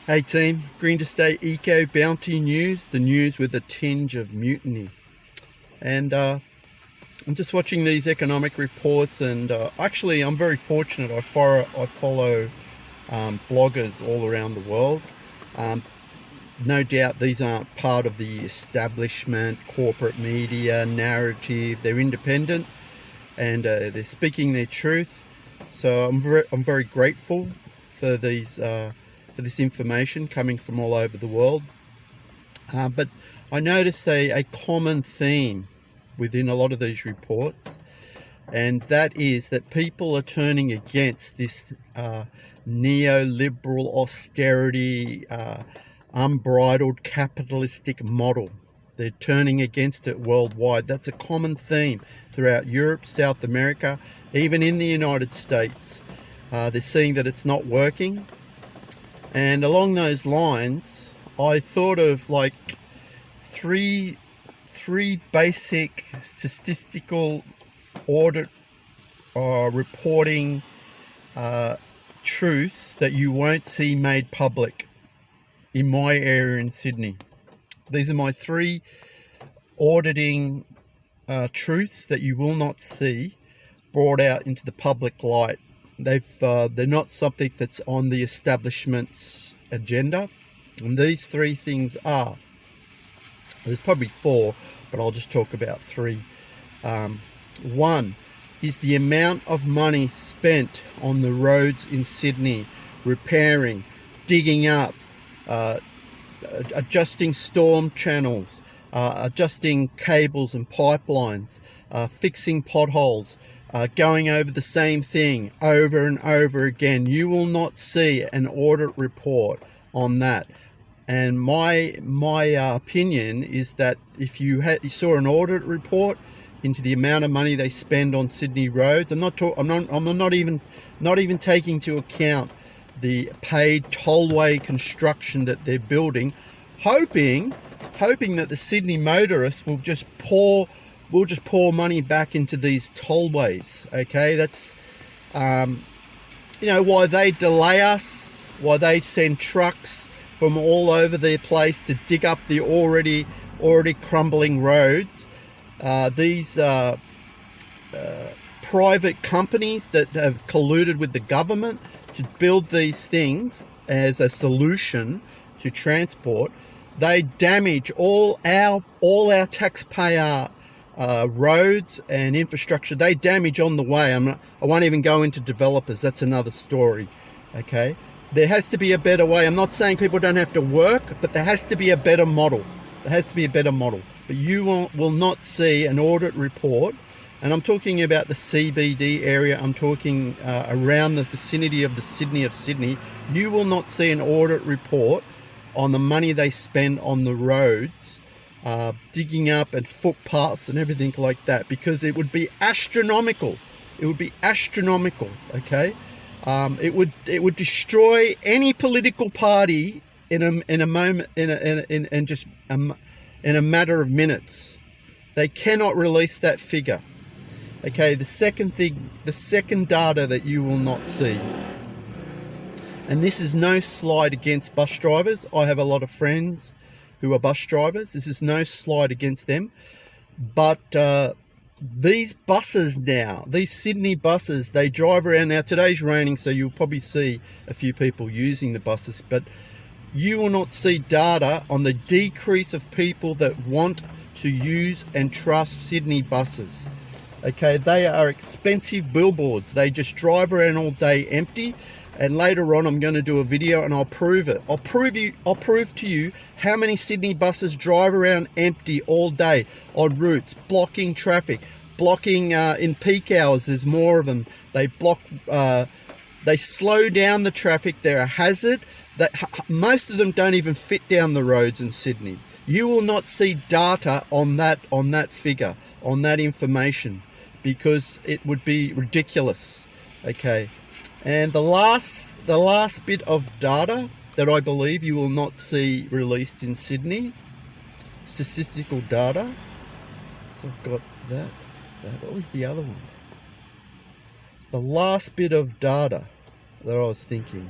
Hey team, Green to Stay Eco Bounty News, the news with a tinge of mutiny. And I'm just watching these economic reports, and actually I'm very fortunate. I follow bloggers all around the world. No doubt these aren't part of the establishment, corporate media narrative. They're independent, and they're speaking their truth. So I'm very grateful for these for this information coming from all over the world. But I notice a common theme within a lot of these reports, and that is that people are turning against this neoliberal austerity, unbridled capitalistic model. They're turning against it worldwide. That's a common theme throughout Europe, South America, even in the United States. They're seeing that it's not working. And along those lines, I thought of like three basic statistical audit reporting truths that you won't see made public in my area in Sydney. These are my three auditing truths that you will not see brought out into the public light. They're not something that's on the establishment's agenda. And these three things are, there's probably four, but I'll just talk about three. One is the amount of money spent on the roads in Sydney, repairing, digging up, adjusting storm channels, adjusting cables and pipelines, fixing potholes, going over the same thing over and over again. You will not see an audit report on that. And my opinion is that if you saw an audit report into the amount of money they spend on Sydney roads, I'm not even taking into account the paid tollway construction that they're building, hoping that the Sydney motorists will just pour money back into these tollways. Okay, that's why they delay us, why they send trucks from all over their place to dig up the already crumbling roads. These private companies that have colluded with the government to build these things as a solution to transport, they damage all our taxpayer roads and infrastructure. They damage on the way. I won't even go into developers. That's another story. Okay, there has to be a better way. I'm not saying people don't have to work, but there has to be a better model. There has to be a better model. But you will not see an audit report, and I'm talking about the CBD area. I'm talking around the vicinity of the Sydney of Sydney. You will not see an audit report on the money they spend on the roads, digging up and footpaths and everything like that, because it would be astronomical. It would be astronomical. Okay, it would destroy any political party in a moment, in a matter of minutes. They cannot release that figure. Okay, the second data that you will not see, and this is no slight against bus drivers. I have a lot of friends who are bus drivers. This is no slight against them. But these buses now, these Sydney buses, they drive around. Now today's raining, so you'll probably see a few people using the buses, but you will not see data on the decrease of people that want to use and trust Sydney buses. Okay, they are expensive billboards. They just drive around all day empty. And later on, I'm going to do a video and I'll prove it. I'll prove to you how many Sydney buses drive around empty all day on routes, blocking traffic, blocking in peak hours. There's more of them. They block. They slow down the traffic. They're a hazard. Most of them don't even fit down the roads in Sydney. You will not see data on that figure, on that information, because it would be ridiculous. Okay. And the last bit of data that I believe you will not see released in Sydney, statistical data. So I've got that. What was the other one? The last bit of data that I was thinking.